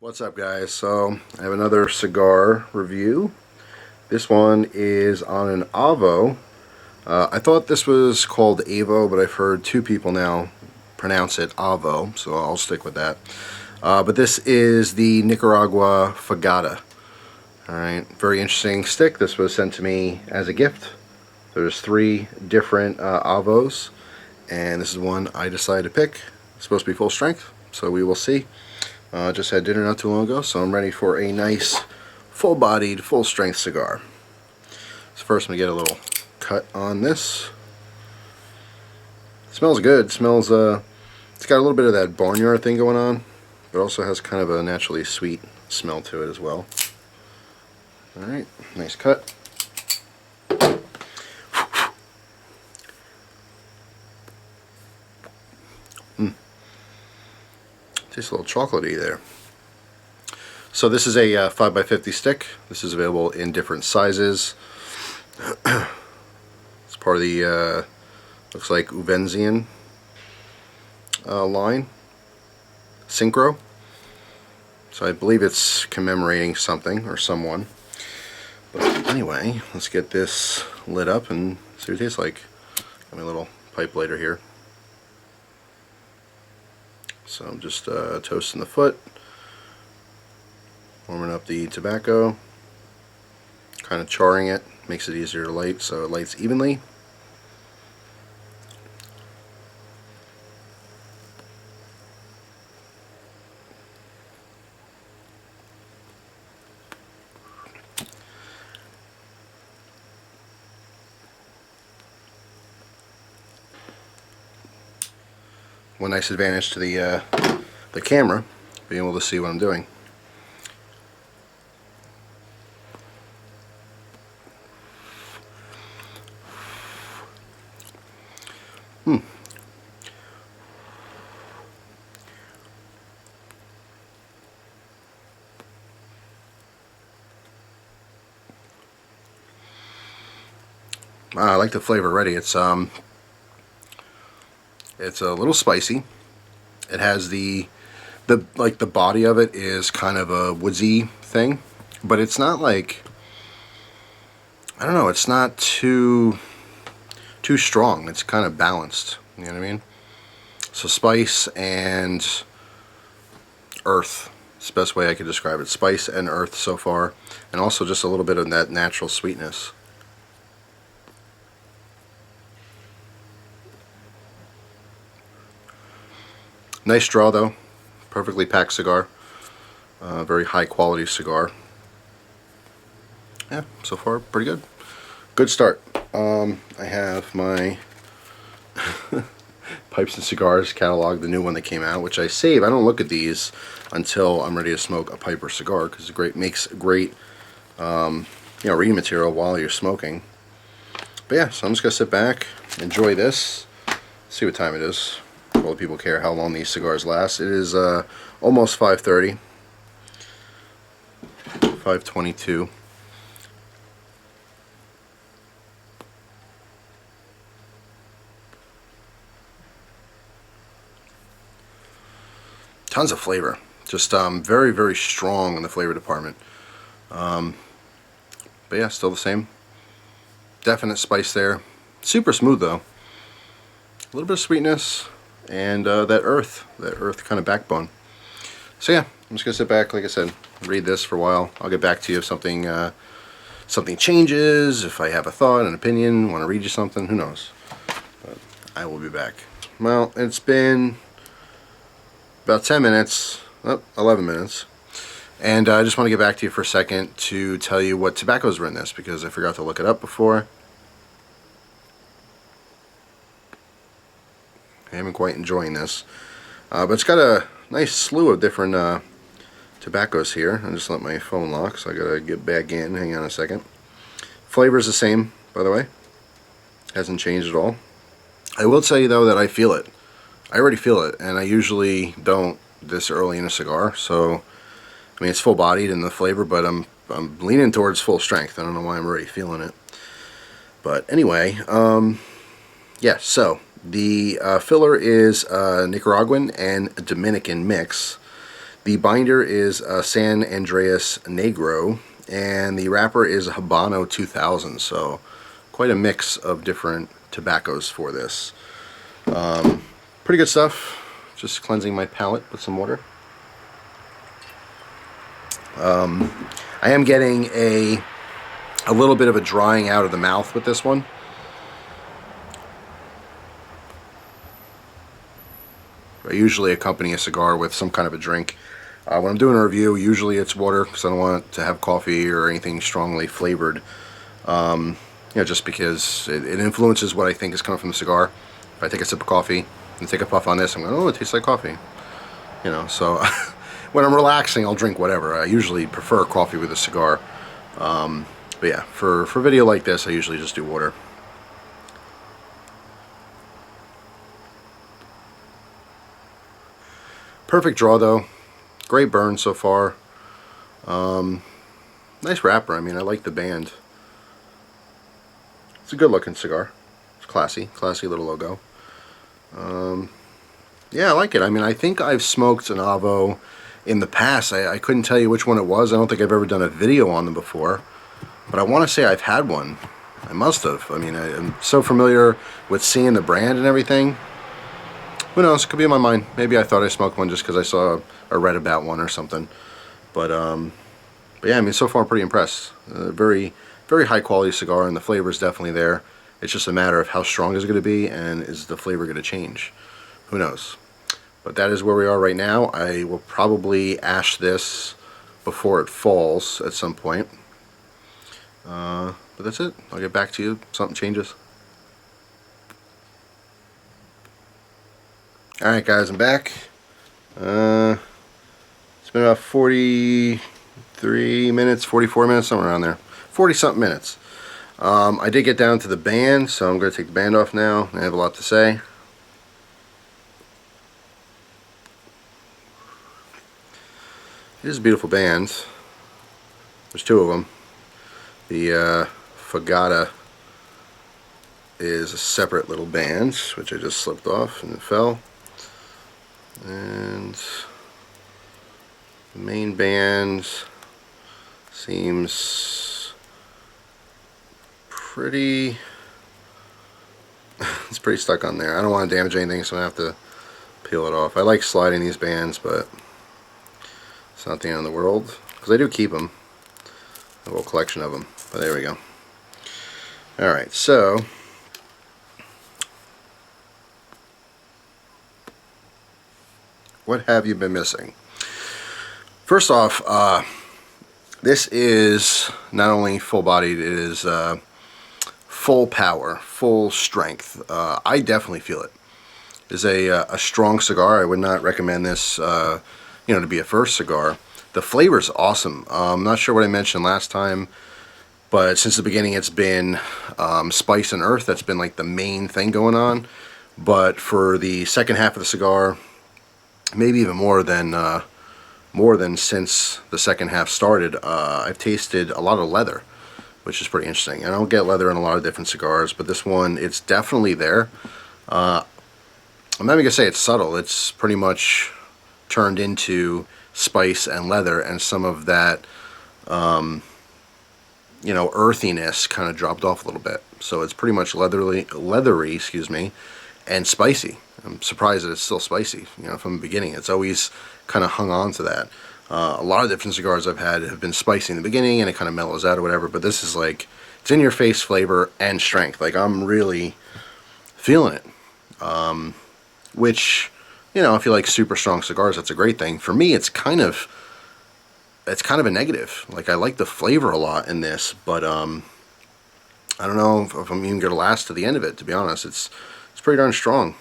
What's up, guys? So I have another cigar review. This one is on an Avo. I thought this was called Avo, but I've heard two people now pronounce it Avo, so I'll stick with that. But this is the Nicaragua Fogata. Alright, very interesting stick. This was sent to me as a gift. There's three different Avos, and this is one I decided to pick. It's supposed to be full strength, so we will see. Just had dinner not too long ago, so I'm ready for a nice, full-bodied, full-strength cigar. So first I'm going to get a little cut on this. It smells good. It smells, it's got a little bit of that barnyard thing going on, but also has kind of a naturally sweet smell to it as well. Alright, nice cut. Tastes a little chocolatey there. So this is a 5x50 stick. This is available in different sizes. It's part of the, looks like Uvenzian line. Syncro. So I believe it's commemorating something or someone. But anyway, let's get this lit up and see what it tastes like. Got my little pipe lighter here. So I'm just toasting the foot, warming up the tobacco, kind of charring it, makes it easier to light so it lights evenly. One nice advantage to the camera, being able to see what I'm doing. I like the flavor already. It's a little spicy. It has the body of it is kind of a woodsy thing, but it's not like, I don't know, it's not too strong. It's kind of balanced, you know what I mean? So spice and earth, it's the best way I could describe it. Spice and earth so far, and also just a little bit of that natural sweetness. Nice draw though, perfectly packed cigar, very high quality cigar. Yeah, so far pretty good. Good start. I have my Pipes and Cigars catalog, the new one that came out, which I save. I don't look at these until I'm ready to smoke a pipe or cigar, because it makes great reading material while you're smoking. But yeah, so I'm just gonna sit back, enjoy this, see what time it is. All the people care how long these cigars last. It is almost 5:30, 5:22. Tons of flavor, just very, very strong in the flavor department. But yeah, still the same. Definite spice there. Super smooth though. A little bit of sweetness. And that earth kind of backbone. So yeah, I'm just gonna sit back, like I said, read this for a while. I'll get back to you if something changes, if I have a thought, an opinion, want to read you something, who knows. But I will be back. Well, it's been about 10 minutes, 11 minutes, and I just want to get back to you for a second to tell you what tobaccos were in this, because I forgot to look it up before. I am quite enjoying this, but it's got a nice slew of different tobaccos here. I just let my phone lock, so I gotta get back in. Hang on a second. Flavor is the same, by the way. Hasn't changed at all. I will tell you though that I feel it. I already feel it, and I usually don't this early in a cigar. So, I mean, it's full-bodied in the flavor, but I'm leaning towards full strength. I don't know why I'm already feeling it. But anyway, yeah. So. The filler is Nicaraguan and Dominican mix. The binder is San Andreas Negro, and the wrapper is Habano 2000, so quite a mix of different tobaccos for this. Pretty good stuff. Just cleansing my palate with some water. I am getting a little bit of a drying out of the mouth with this one. I usually accompany a cigar with some kind of a drink. When I'm doing a review, usually it's water because I don't want it to have coffee or anything strongly flavored. Just because it influences what I think is coming from the cigar. If I take a sip of coffee and take a puff on this, I'm going, oh, it tastes like coffee. So when I'm relaxing, I'll drink whatever. I usually prefer coffee with a cigar. But yeah, for a video like this, I usually just do water. Perfect draw though. Great burn so far. Nice wrapper. I mean, I like the band. It's a good looking cigar. It's classy little logo. Yeah, I like it. I mean, I think I've smoked an Avo in the past. I couldn't tell you which one it was. I don't think I've ever done a video on them before. But I want to say I've had one. I must have. I mean, I'm so familiar with seeing the brand and everything. Who knows? It could be in my mind. Maybe I thought I smoked one just because I saw or read about one or something. But yeah, I mean, so far I'm pretty impressed. Very, very high quality cigar, and the flavor is definitely there. It's just a matter of how strong is it going to be, and is the flavor going to change? Who knows? But that is where we are right now. I will probably ash this before it falls at some point. But that's it. I'll get back to you if something changes. Alright guys, I'm back. It's been about 43 minutes, 44 minutes, somewhere around there. 40 something minutes. I did get down to the band, so I'm going to take the band off now. I have a lot to say. It is a beautiful band. There's two of them. The Fogata is a separate little band, which I just slipped off and it fell. And the main band seems pretty it's pretty stuck on there. I don't want to damage anything, so I have to peel it off. I like sliding these bands, but it's not the end of the world because I do keep them, a whole collection of them. But there we go. Alright, so what have you been missing? First off, this is not only full-bodied, it is full power, full strength. I definitely feel it. It's a strong cigar. I would not recommend this, to be a first cigar. The flavor's awesome. I'm not sure what I mentioned last time, but since the beginning it's been spice and earth. That's been like the main thing going on. But for the second half of the cigar, maybe even more than since the second half started, I've tasted a lot of leather, which is pretty interesting. I don't get leather in a lot of different cigars, but this one, it's definitely there. I'm not even gonna say it's subtle. It's pretty much turned into spice and leather, and some of that earthiness kind of dropped off a little bit. So it's pretty much leathery, excuse me, and spicy. I'm surprised that it's still spicy. From the beginning, it's always kind of hung on to that. A lot of different cigars I've had have been spicy in the beginning, and it kind of mellows out or whatever. But this is like, it's in your face flavor and strength. Like, I'm really feeling it. Which, if you like super strong cigars, that's a great thing. For me, it's kind of a negative. Like, I like the flavor a lot in this, but I don't know if I'm even gonna last to the end of it. To be honest, it's pretty darn strong.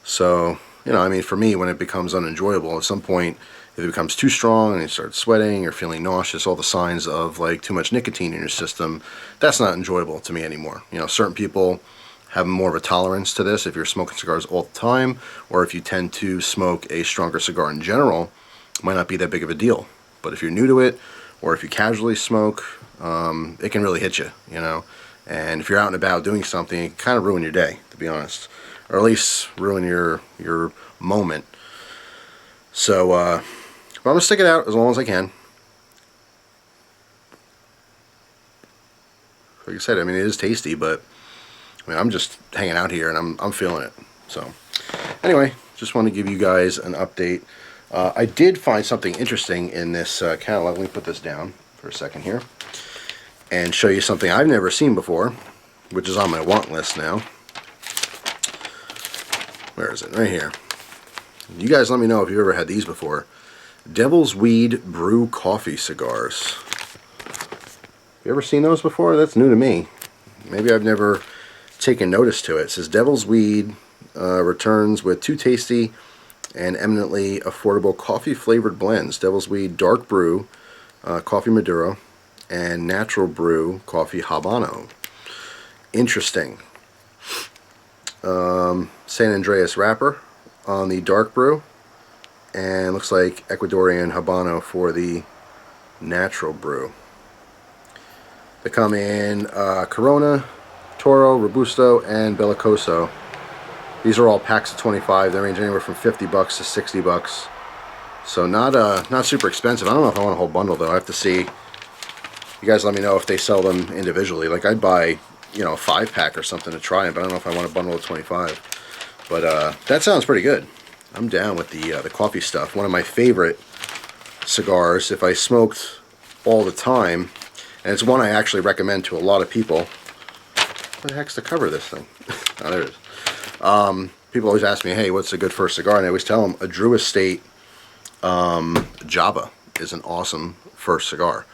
So, I mean, for me, when it becomes unenjoyable, at some point, if it becomes too strong and you start sweating or feeling nauseous, all the signs of like too much nicotine in your system, that's not enjoyable to me anymore. Certain people have more of a tolerance to this if you're smoking cigars all the time, or if you tend to smoke a stronger cigar in general, it might not be that big of a deal. But if you're new to it, or if you casually smoke, it can really hit you, And if you're out and about doing something, it can kind of ruin your day, to be honest. Or at least ruin your moment. So, But I'm going to stick it out as long as I can. Like I said, I mean, it is tasty, but I mean, I'm just hanging out here and I'm feeling it. So anyway, just want to give you guys an update. I did find something interesting in this catalog. Let me put this down for a second here and show you something I've never seen before, which is on my want list now. Where is it? Right here. You guys let me know if you've ever had these before. Devil's Weed Brew Coffee Cigars. You ever seen those before? That's new to me. Maybe I've never taken notice to it. It says Devil's Weed returns with 2 tasty and eminently affordable coffee flavored blends. Devil's Weed Dark Brew Coffee Maduro and Natural Brew Coffee Habano. Interesting. San Andreas wrapper on the Dark Brew, and looks like Ecuadorian Habano for the Natural Brew. They come in Corona, Toro, Robusto, and Bellicoso. These are all packs of 25. They range anywhere from $50 to $60. So not super expensive. I don't know if I want a whole bundle though. I have to see. You guys let me know if they sell them individually. Like I'd buy, you know, a 5-pack or something to try it, but I don't know if I want a bundle of 25. But that sounds pretty good. I'm down with the coffee stuff. One of my favorite cigars if I smoked all the time, and it's one I actually recommend to a lot of people. What the heck's the cover of this thing? Oh, there it is. People always ask me, hey, what's a good first cigar? And I always tell them a Drew Estate Java is an awesome first cigar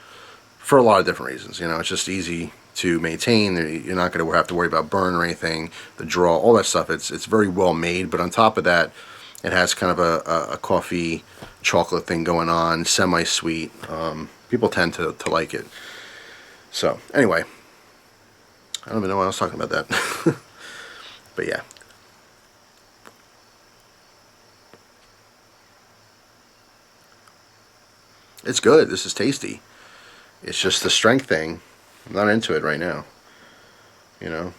for a lot of different reasons. You know, it's just easy to maintain. You're not going to have to worry about burn or anything. The draw, all that stuff. It's very well made. But on top of that, it has kind of a coffee chocolate thing going on, semi-sweet. People tend to like it. So anyway, I don't even know why I was talking about that. But yeah. It's good. This is tasty. It's just the strength thing. I'm not into it right now. You know.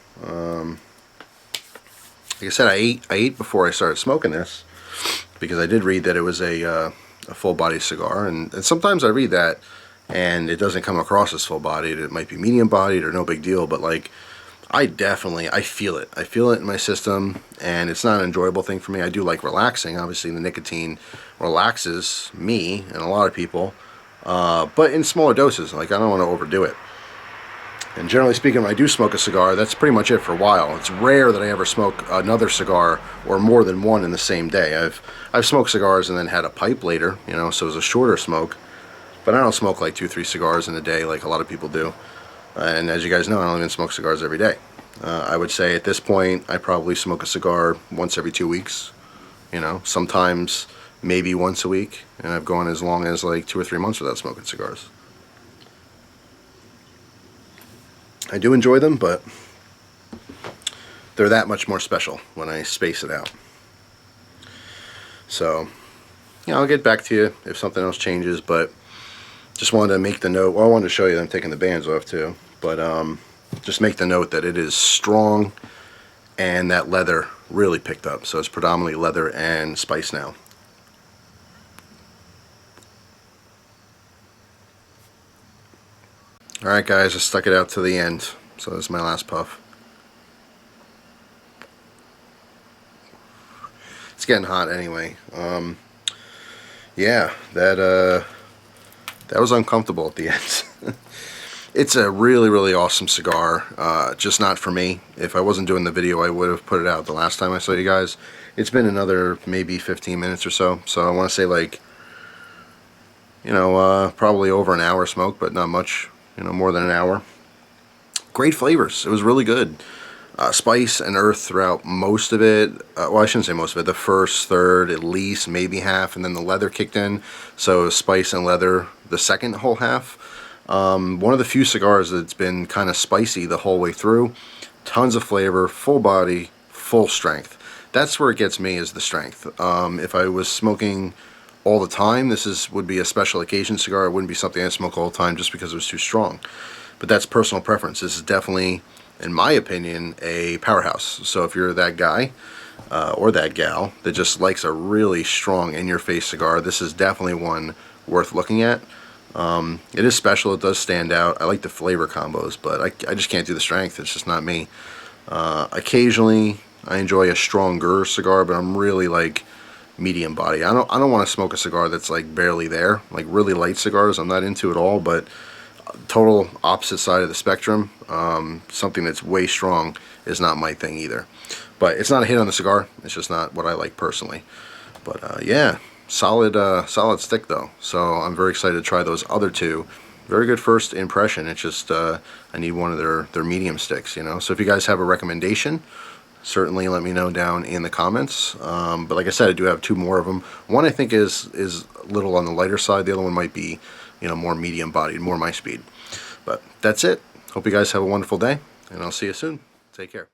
Like I said, I ate before I started smoking this because I did read that it was a full body cigar, and sometimes I read that and it doesn't come across as full bodied. It might be medium bodied or no big deal, but like I feel it. I feel it in my system, and it's not an enjoyable thing for me. I do like relaxing. Obviously, the nicotine relaxes me and a lot of people, but in smaller doses. Like, I don't want to overdo it. And generally speaking, when I do smoke a cigar, that's pretty much it for a while. It's rare that I ever smoke another cigar or more than one in the same day. I've smoked cigars and then had a pipe later, you know, so it was a shorter smoke. But I don't smoke like 2-3 cigars in a day like a lot of people do. And as you guys know, I don't even smoke cigars every day. I would say at this point, I probably smoke a cigar once every 2 weeks. You know, sometimes maybe once a week. And I've gone as long as like 2 or 3 months without smoking cigars. I do enjoy them, but they're that much more special when I space it out. So, yeah, I'll get back to you if something else changes, but just wanted to make the note. Well, I wanted to show you that I'm taking the bands off too, but just make the note that it is strong and that leather really picked up. So it's predominantly leather and spice now. Alright guys, I stuck it out to the end, so this is my last puff. It's getting hot anyway. Yeah, that was uncomfortable at the end. It's a really, really awesome cigar, just not for me. If I wasn't doing the video, I would have put it out the last time I saw you guys. It's been another maybe 15 minutes or so, so I want to say like, you know, probably over an hour smoke, but not much. You know, more than an hour. Great flavors. It was really good. Spice and earth throughout most of it. Well, I shouldn't say most of it. The first third, at least, maybe half, and then the leather kicked in. So spice and leather the second whole half. One of the few cigars that's been kind of spicy the whole way through. Tons of flavor, full body, full strength. That's where it gets me, is the strength. If I was smoking all the time, would be a special occasion cigar. It wouldn't be something I smoke all the time just because it was too strong. But that's personal preference. This is definitely in my opinion, a powerhouse. So if you're that guy or that gal that just likes a really strong in-your-face cigar, this is definitely one worth looking at. It is special. It does stand out. I like the flavor combos, but I just can't do the strength. It's just not me. Occasionally, I enjoy a stronger cigar, but I'm really like medium body. I don't want to smoke a cigar that's like barely there. Like really light cigars, I'm not into at all. But total opposite side of the spectrum. Something that's way strong is not my thing either. But it's not a hit on the cigar. It's just not what I like personally. But yeah, solid stick though. So I'm very excited to try those other two. Very good first impression. It's just I need one of their medium sticks, you know. So if you guys have a recommendation, certainly let me know down in the comments. But like I said, I do have two more of them. One I think is a little on the lighter side. The other one might be, you know, more medium bodied, more my speed. But that's it. Hope you guys have a wonderful day, and I'll see you soon. Take care.